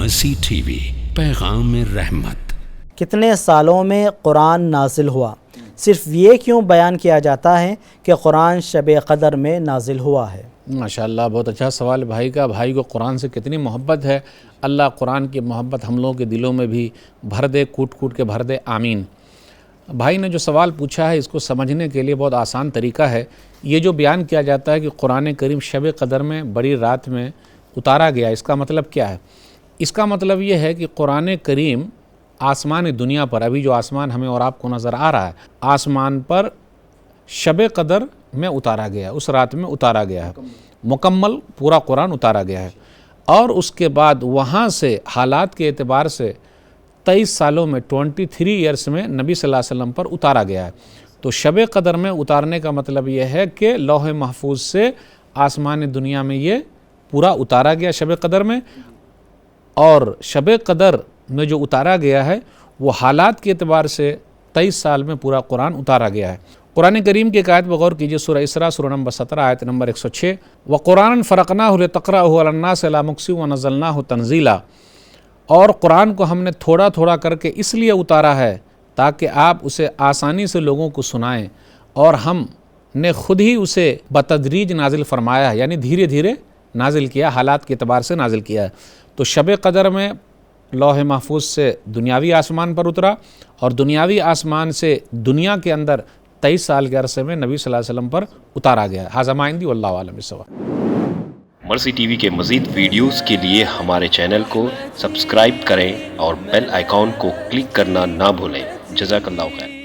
مرسی T V, پیغام رحمت۔ کتنے سالوں میں قرآن نازل ہوا؟ صرف یہ کیوں بیان کیا جاتا ہے کہ قرآن شب قدر میں نازل ہوا ہے؟ ماشاءاللہ، بہت اچھا سوال بھائی کا۔ بھائی کو قرآن سے کتنی محبت ہے، اللہ قرآن کی محبت ہم لوگوں کے دلوں میں بھی بھر دے، کوٹ کوٹ کے بھر دے، آمین۔ بھائی نے جو سوال پوچھا ہے، اس کو سمجھنے کے لیے بہت آسان طریقہ ہے۔ یہ جو بیان کیا جاتا ہے کہ قرآن کریم شب قدر میں بڑی رات میں اتارا گیا، اس کا مطلب کیا ہے؟ اس کا مطلب یہ ہے کہ قرآن کریم آسمان دنیا پر، ابھی جو آسمان ہمیں اور آپ کو نظر آ رہا ہے، آسمان پر شب قدر میں اتارا گیا، اس رات میں اتارا گیا ہے، مکمل پورا قرآن اتارا گیا ہے۔ اور اس کے بعد وہاں سے حالات کے اعتبار سے 23 سالوں میں 23 ایئرس میں نبی صلی اللہ علیہ وسلم پر اتارا گیا ہے۔ تو شب قدر میں اتارنے کا مطلب یہ ہے کہ لوح محفوظ سے آسمان دنیا میں یہ پورا اتارا گیا شب قدر میں، اور شب قدر میں جو اتارا گیا ہے وہ حالات کے اعتبار سے 23 سال میں پورا قرآن اتارا گیا ہے۔ قرآن کریم کی ایک آیت پر غور کیجئے، سورہ اسراء سورہ نمبر 17 آیت نمبر 106، وَقُرْآنًا فَرَقْنَاهُ لِتَقْرَأَهُ عَلَى النَّاسِ عَلَىٰ مُكْثٍ وَنَزَّلْنَاهُ تَنزِيلًا، اور قرآن کو ہم نے تھوڑا تھوڑا کر کے اس لیے اتارا ہے تاکہ آپ اسے آسانی سے لوگوں کو سنائیں، اور ہم نے خود ہی اسے بتدریج نازل فرمایا ہے، یعنی دھیرے دھیرے نازل کیا، حالات کے اعتبار سے نازل کیا ہے۔ تو شب قدر میں لوح محفوظ سے دنیاوی آسمان پر اترا، اور دنیاوی آسمان سے دنیا کے اندر 23 سال کے عرصے میں نبی صلی اللہ علیہ وسلم پر اتارا گیا ہے۔ ھذا ما عندی واللہ اعلم بالصواب۔ مرسی ٹی وی کے مزید ویڈیوز کے لیے ہمارے چینل کو سبسکرائب کریں اور بیل آئیکن کو کلک کرنا نہ بھولیں۔ جزاک اللہ خیر۔